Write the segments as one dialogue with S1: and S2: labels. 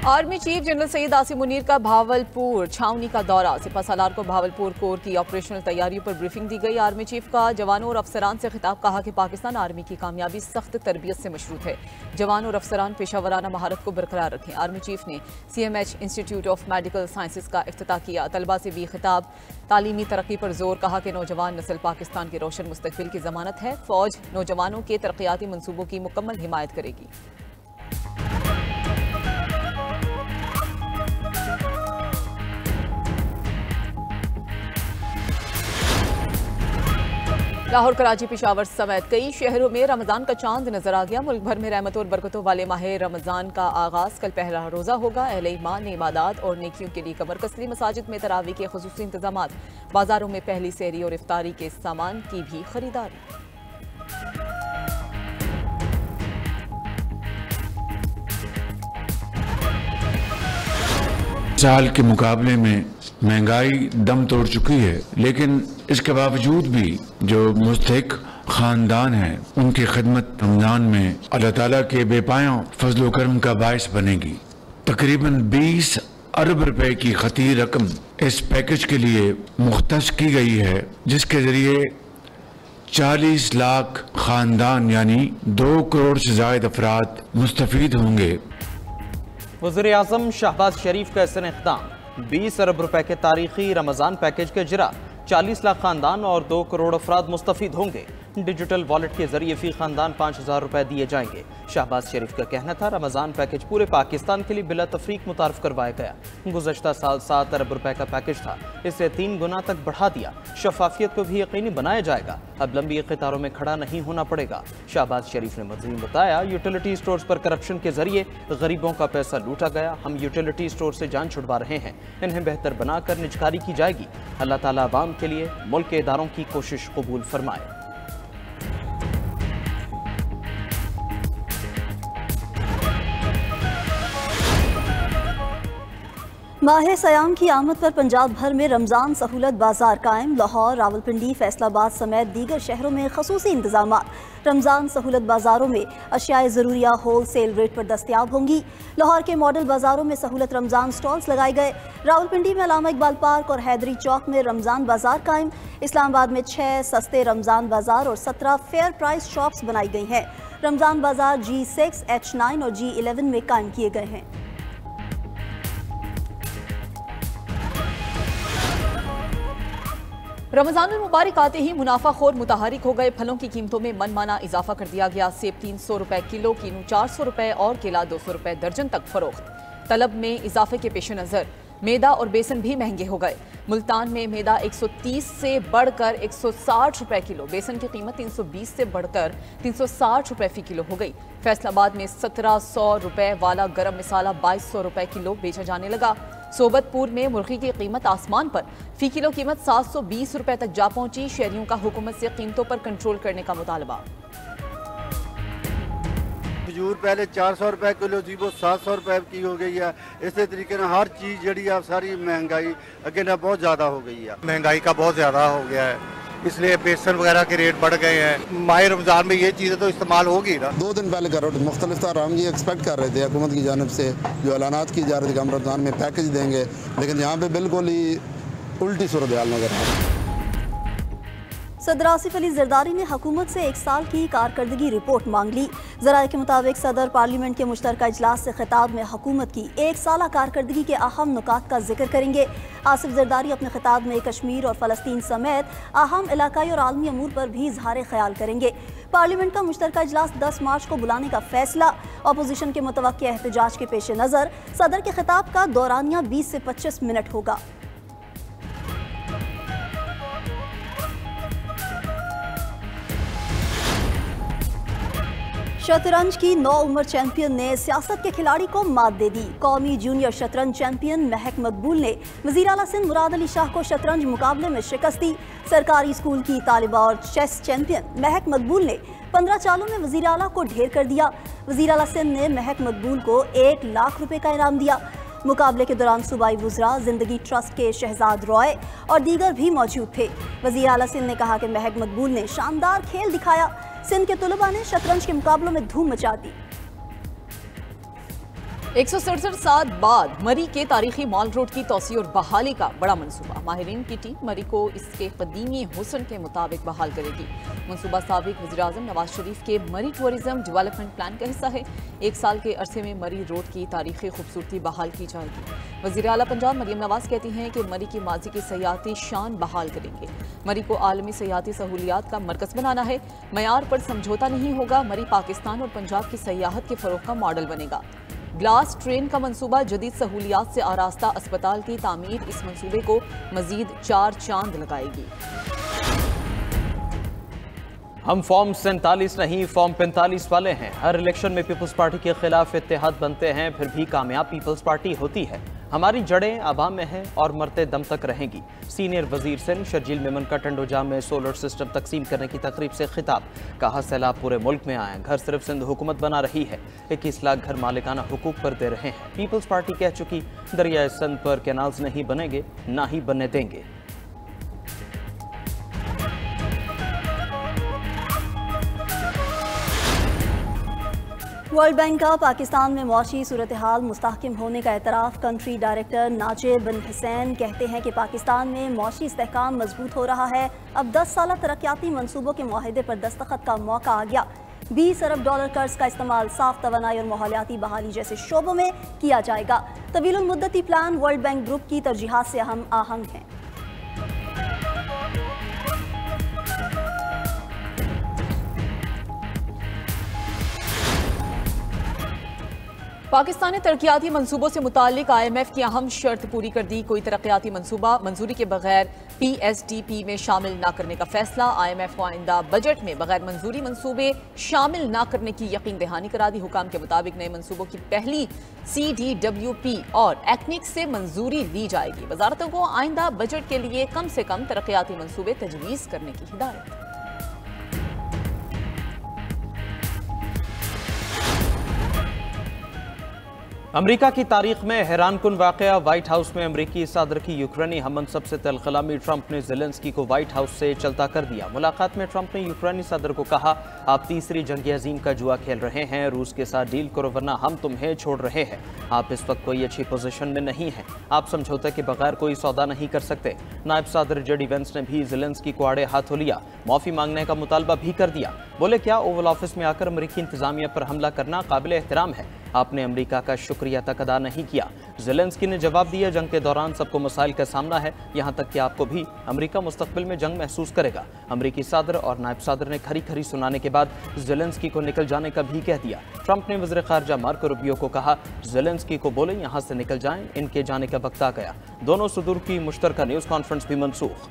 S1: Army chief general Syed Asim Munir का भावलपुर छावनी का दौरा। सिपा सालार को भावलपुर कोर की ऑपरेशनल तैयारियों पर ब्रीफिंग दी गई। आर्मी चीफ का जवानों और अफसरान से खिताब, कहा कि पाकिस्तान आर्मी की कामयाबी सख्त तरबियत से मशरूत है। जवान और अफसरान पेशावराना महारत को बरकरार रखें। आर्मी चीफ ने CMH institute of medical sciences का इफ्तिताह किया। तलबा से भी खिताब, तालीमी तरक्की पर जोर, कहा कि नौजवान नस्ल पाकिस्तान के रोशन मुस्तकबिल की जमानत है। फौज नौजवानों के तरक्याती मनसूबों की मुकम्मल हिमायत करेगी। लाहौर, कराची, पेशावर समेत कई शहरों में रमजान का चांद नजर आ गया। मुल्क भर में रहमतों और बरकतों वाले माह रमजान का आगाज कल पहला रोजा होगा। अहले ईमान ने इबादत और नेकियों के लिए कमर कसली। मसाजिद में तरावी के खुसूसी इंतजाम, बाजारों में पहली सहरी और इफ्तारी के सामान की भी खरीदारी।
S2: साल के मुकाबले में महंगाई दम तोड़ चुकी है, लेकिन इसके बावजूद भी जो मुस्तहिक खानदान है उनकी खिदमत रमजान में अल्लाह ताला के बेपाया फजल करम का बायस बनेगी। तकरीबन 20 अरब रुपए की खती रकम इस पैकेज के लिए मुख्तस की गई है, जिसके जरिए 40 लाख खानदान यानी 2 करोड़ से ज्यादा अफराद मुस्तफीद होंगे।
S3: वज़ीर आज़म शहबाज शरीफ का इस्तेमाल 20 अरब रुपए के तारीखी रमजान पैकेज के जरा 40 लाख खानदान और 2 करोड़ अफराद मुस्तफीद होंगे। डिजिटल वॉलेट के जरिए फी खानदान 5000 रुपए दिए जाएंगे। शहबाज शरीफ का कहना था, रमजान पैकेज पूरे पाकिस्तान के लिए बिला तफरीक मुतारफ करवाया गया। गुज़श्ता साल 7 अरब रुपए का पैकेज था, इसे 3 गुना तक बढ़ा दिया। शफाफियत को भी यकीनी बनाया जाएगा। अब लंबी कतारों में खड़ा नहीं होना पड़ेगा। शहबाज शरीफ ने मज़ीद बताया, यूटिलिटी स्टोर्स पर करप्शन के जरिए गरीबों का पैसा लूटा गया। हम यूटिलिटी स्टोर से जान छुड़वा रहे हैं, इन्हें बेहतर बनाकर निजकारी की जाएगी। अल्लाह ताला अवाम के लिए मुल्क के इदारों की कोशिश कबूल फरमाए।
S4: माह सयाम की आमद पर पंजाब भर में रमज़ान सहूलत बाजार कायम। लाहौर, रावलपिंडी, फैसलाबाद समेत दीगर शहरों में खसूसी इंतजाम। रमज़ान सहूलत बाजारों में अशियाए ज़रूरिया होल सेल रेट पर दस्तियाब होंगी। लाहौर के मॉडल बाजारों में सहूलत रमज़ान स्टॉल्स लगाए गए। रावलपिंडी में अलामा इकबाल पार्क और हैदरी चौक में रमज़ान बाजार कायम। इस्लामाबाद में 6 सस्ते रमज़ान बाजार और 17 फेयर प्राइस शॉप्स बनाई गई हैं। रमज़ान बाजार G6, H9 और G11 में कायम किए गए हैं।
S1: रमजानुल मुबारक आते ही मुनाफाखोर मुतहरिक हो गए। फलों की कीमतों में मनमाना इजाफा कर दिया गया। सेब 300 रुपए किलो, कीनू 400 रुपए और केला 200 रुपए दर्जन तक फरोख्त। तलब में इजाफे के पेश नज़र मैदा और बेसन भी महंगे हो गए। मुल्तान में मैदा 130 से बढ़कर 160 रुपए किलो, बेसन की कीमत 320 से बढ़कर 360 रुपए फी किलो हो गई। फैसलाबाद में 1700 रुपए वाला गरम मसाला 2200 रुपए किलो बेचा जाने लगा। सोबतपुर में मुर्गी की कीमत आसमान पर, फी किलो कीमत 720 रुपए तक जा पहुंची। शहरियों का हुकूमत से कीमतों पर कंट्रोल करने का मुतालबा।
S5: खजूर पहले 400 रुपए किलो थी, वो 700 रुपए की हो गई है। इसी तरीके से हर चीज़ जड़ी है सारी महंगाई अगे ना बहुत ज़्यादा हो गई है।
S6: महंगाई का बहुत ज़्यादा हो गया है, इसलिए बेसन वगैरह के रेट बढ़ गए हैं। माह रमज़ान में ये चीज़ें तो इस्तेमाल होगी ना।
S7: 2 दिन पहले करो मुख्तलिफ था, हम ये एक्सपेक्ट कर रहे थे हुकूमत की जानिब से जो ऐलानात की जा रही थी कि हम रमज़ान में पैकेज देंगे, लेकिन यहाँ पे बिल्कुल ही उल्टी सूरत हाल नजर आ रही है।
S4: सदर आसिफ अली जरदारी ने हुकूमत से 1 साल की कारकर्दगी रिपोर्ट मांग ली। ज़राए के मुताबिक सदर पार्लियामेंट के मुश्तरका इजलास से खिताब में हुकूमत की 1 साला कारकर्दगी के अहम नुकात का जिक्र करेंगे। आसिफ जरदारी अपने खिताब में कश्मीर और फ़लस्तीन समेत अहम इलाकाई और आलमी अमूर पर भी इजहार ख्याल करेंगे। पार्लियामेंट का मुश्तरका इजलास 10 मार्च को बुलाने का फैसला। अपोजिशन के मुतवक्किया एहतजाज के पेश नज़र सदर के खिताब का दौरानिया 20 से 25 मिनट होगा। शतरंज की 9 उम्र चैंपियन ने सियासत के खिलाड़ी को मात दे दी। कौमी जूनियर शतरंज चैंपियन महक मकबूल ने वज़ीर आला सिंध मुराद अली शाह को शतरंज मुकाबले में शिकस्त दी। सरकारी स्कूल की तालिबा और चेस चैंपियन महक मकबूल ने 15 चालों में वज़ीर आला को ढेर कर दिया। वज़ीर आला सिंध ने महक मकबूल को 1 लाख रुपए का इनाम दिया। मुकाबले के दौरान सूबाई वुज़रा, जिंदगी ट्रस्ट के शहजाद रॉय और दीगर भी मौजूद थे। वज़ीर आला सिंध ने कहा कि महक मकबूल ने शानदार खेल दिखाया। सिंध के तुलबा ने शतरंज के मुकाबलों में धूम मचा दी।
S1: 167 साल बाद मरी के तारीखी मॉल रोड की तोसी और बहाली का बड़ा मंसूबा। माहिरीन की टीम मरी को इसके कदीमी हुस्न के मुताबिक बहाल करेगी। मंसूबा साबिक वज़ीर-ए-आज़म नवाज शरीफ के मरी टूरिज्म डेवलपमेंट प्लान का हिस्सा है। 1 साल के अरसे में मरी रोड की तारीखी खूबसूरती बहाल की जाएगी। वज़ीर आला पंजाब मरियम नवाज कहती हैं कि मरी की माजी की सयाहती शान बहाल करेंगे। मरी को आलमी सयाहती सहूलियात का मरकज़ बनाना है। मयार पर समझौता नहीं होगा। मरी पाकिस्तान और पंजाब की सयाहत के फ़रोग़ का मॉडल बनेगा। ग्लास ट्रेन का मंसूबा, जदीद सहूलियात से आरास्ता अस्पताल की तामीर इस मंसूबे को मजीद 4 चांद लगाएगी।
S3: हम फॉर्म 47 नहीं, फॉर्म 45 वाले हैं। हर इलेक्शन में पीपल्स पार्टी के खिलाफ इत्तेहाद बनते हैं, फिर भी कामयाब पीपल्स पार्टी होती है। हमारी जड़ें आवाम में हैं और मरते दम तक रहेंगी। सीनियर वजीर सिंध शर्जील मेमन का टंडोजा में सोलर सिस्टम तकसीम करने की तकरीब से खिताब। कहा सैलाब पूरे मुल्क में आए, घर सिर्फ सिंध हुकूमत बना रही है। 21 लाख घर मालिकाना हुकूक पर दे रहे हैं। पीपल्स पार्टी कह चुकी, दरियाए सिंध पर कैनाल्स नहीं बनेंगे, ना ही बनने देंगे।
S4: वर्ल्ड बैंक का पाकिस्तान में मौशी सूरत हाल मुस्तहकम होने का एतराफ़। कंट्री डायरेक्टर नाजिब बिन हुसैन कहते हैं कि पाकिस्तान में मौशी इस्तेहकाम मजबूत हो रहा है। अब 10 साल तरक्याती मनसूबों के मुआहदे पर दस्तखत का मौका आ गया। 20 अरब डॉलर कर्ज का इस्तेमाल साफ तवानाई और माहौलियाती बहाली जैसे शोबों में किया जाएगा। तवील मुद्दती प्लान वर्ल्ड बैंक ग्रुप की तरजीहात से हम आहंग हैं।
S1: पाकिस्तान ने तरक्याती मंसूबों से मुतालिक IMF की अहम शर्त पूरी कर दी। कोई तरक्याती मंसूबा मंजूरी के बगैर PSDP में शामिल न करने का फैसला। IMF को आइंदा बजट में बगैर मंजूरी मंसूबे शामिल न करने की यकीन दहानी करा दी। हुकाम के मुताबिक नए मंसूबों की पहली CDWP और एक्निक से मंजूरी ली जाएगी। वजारतों को आइंदा बजट के लिए कम से कम तरक्याती मंसूबे तजवीज़ करने की हिदायत।
S3: अमेरिका की तारीख में हैरानकुन वाकया। व्हाइट हाउस में अमेरिकी सदर की यूक्रेनी हममनसब से तलखलामी। ट्रंप ने ज़ेलेंस्की को व्हाइट हाउस से चलता कर दिया। मुलाकात में ट्रंप ने यूक्रेनी सदर को कहा, आप तीसरी जंग अजीम का जुआ खेल रहे हैं, रूस के साथ डील करो वरना हम तुम्हें छोड़ रहे हैं। आप इस वक्त कोई अच्छी पोजीशन में नहीं हैं, आप समझौते के बगैर कोई सौदा नहीं कर सकते। नायब सदर जेडी वेंस ने भी ज़ेलेंस्की को आड़े हाथों लिया, माफ़ी मांगने का मुतालबा भी कर दिया। बोले, क्या ओवल ऑफिस में आकर अमेरिकी इंतजामिया पर हमला करना काबिल एहतराम है? आपने अमेरिका का शुक्रिया तक अदा नहीं किया। ज़ेलेंस्की ने जवाब दिया, जंग के दौरान सबको मसाइल का सामना है, यहाँ तक कि आपको भी। अमेरिका मुस्तकबिल में जंग महसूस करेगा। अमेरिकी सदर और नायब सदर ने खरी खरी सुनाने के बाद ज़ेलेंस्की को निकल जाने का भी कह दिया। ट्रंप ने वज़ीर ख़ारजा मार्को रूबियो को कहा, ज़ेलेंस्की को बोले यहाँ से निकल जाएं, इनके जाने का वक्त आ गया। दोनों सदूर की मुश्तरका न्यूज़ कॉन्फ्रेंस भी मनसूख।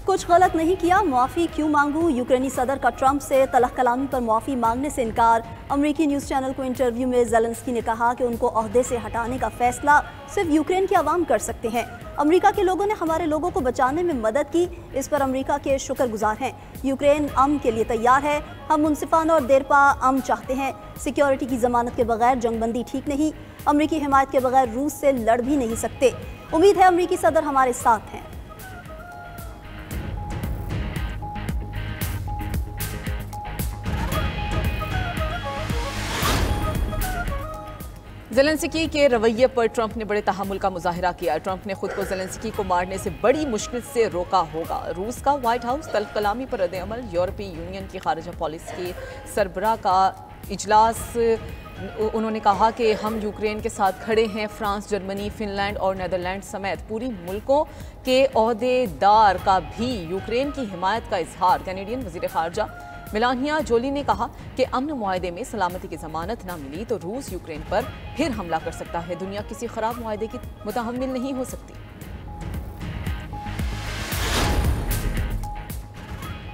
S4: कुछ गलत नहीं किया, माफ़ी क्यों मांगूं? यूक्रेनी सदर का ट्रंप से तलख कलामी पर माफ़ी मांगने से इनकार। अमेरिकी न्यूज़ चैनल को इंटरव्यू में ज़ेलेंस्की ने कहा कि उनको ओहदे से हटाने का फैसला सिर्फ यूक्रेन के अवाम कर सकते हैं। अमेरिका के लोगों ने हमारे लोगों को बचाने में मदद की, इस पर अमेरिका के शुक्रगुजार हैं। यूक्रेन अमन के लिए तैयार है, हम मुनसिफाना और देरपा अमन चाहते हैं। सिक्योरिटी की जमानत के बगैर जंगबंदी ठीक नहीं। अमेरिकी हिमायत के बगैर रूस से लड़ भी नहीं सकते। उम्मीद है अमेरिकी सदर हमारे साथ हैं।
S1: ज़ेलेंस्की के रवैये पर ट्रंप ने बड़े तहम्मुल का मुजाहिरा किया। ट्रंप ने खुद को ज़ेलेंस्की को मारने से बड़ी मुश्किल से रोका होगा। रूस का व्हाइट हाउस तल्ख कलामी पर रद्द-ए-अमल। यूरोपीय यूनियन की खारिजा पॉलिसी के सरबराह का इजलास। उन्होंने कहा कि हम यूक्रेन के साथ खड़े हैं। फ्रांस, जर्मनी, फिनलैंड और नीदरलैंड समेत पूरी मुल्कों के ओहदेदार का भी यूक्रेन की हिमायत का इजहार। कैनेडियन वज़ीर ख़ारजा मेलानिया जोली ने कहा कि अमन मुआहदे में सलामती की जमानत न मिली तो रूस यूक्रेन पर फिर हमला कर सकता है। दुनिया किसी खराब मुआहदे की मुतहम्मिल नहीं हो सकती।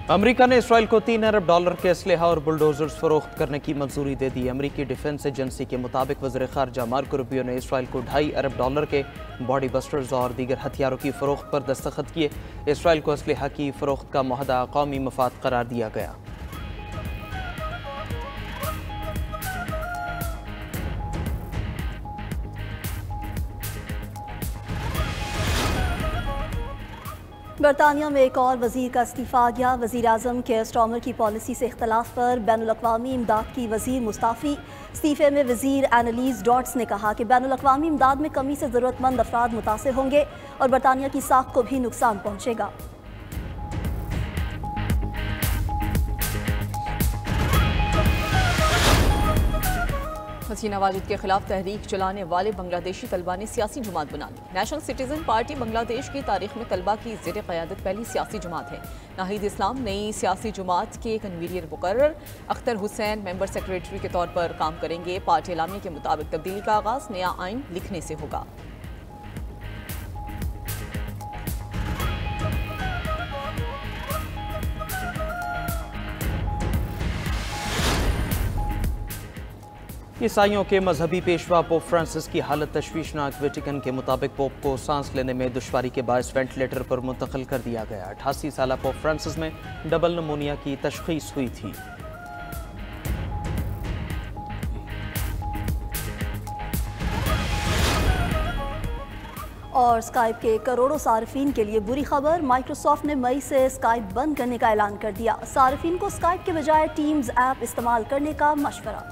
S3: अमेरिका ने इसराइल को $3 अरब के असलहा और बुलडोजर्स फरोख्त करने की मंजूरी दे दी। अमेरिकी डिफेंस एजेंसी के मुताबिक वज़ीर ख़ारजा मार्को रूबियो ने इसराइल को $2.5 अरब के बॉडी बस्टर्स और दीगर हथियारों की फरोख्त पर दस्तखत किए। इसराइल को असलहा की फरोख्त का मुआहदा कौमी मफाद करार दिया गया।
S4: बरतानिया में एक और वजीर का इस्तीफा आ गया। वजीर आजम केयर स्टार्मर की पॉलिसी से इख्तलाफ पर बैनुल-अक़वामी इमदाद की वजीर मुस्ताफ़ी। इस्तीफे में वजीर एनालीज डॉट्स ने कहा कि बैनुल-अक़वामी इमदाद में कमी से ज़रूरतमंद अफराद मुतासिर होंगे और बरतानिया की साख को भी नुकसान पहुँचेगा।
S1: हसीना वाजिद के खिलाफ तहरीक चलाने वाले बांग्लादेशी तलबा ने सियासी जमात बना ली। नेशनल सिटीजन पार्टी बांग्लादेश की तारीख में तलबा की ज़ेर क़यादत पहली सियासी जमात है। नाहिद इस्लाम नई सियासी जमात के कन्वीनर मुकर्रर। अख्तर हुसैन मेंबर सेक्रेटरी के तौर पर काम करेंगे। पार्टी एलामिया के मुताबिक तब्दीली का आगाज़ नया आइन लिखने से होगा।
S3: ईसाइयों के मजहबी पेशवा पोप फ्रांसिस की हालत तशवीशनाक। वेटिकन के मुताबिक पोप को सांस लेने में दुश्वारी के बायस वेंटिलेटर पर मुंतकिल कर दिया गया। 88 साल पोप फ्रांसिस में डबल नमूनिया की तशखीस हुई थी।
S4: और स्काइप के करोड़ों सार्फिन के लिए बुरी खबर। माइक्रोसॉफ्ट ने मई से स्काइप बंद करने का ऐलान कर दिया। सार्फिन को स्काइप के बजाय टीम्स ऐप इस्तेमाल करने का मशवरा।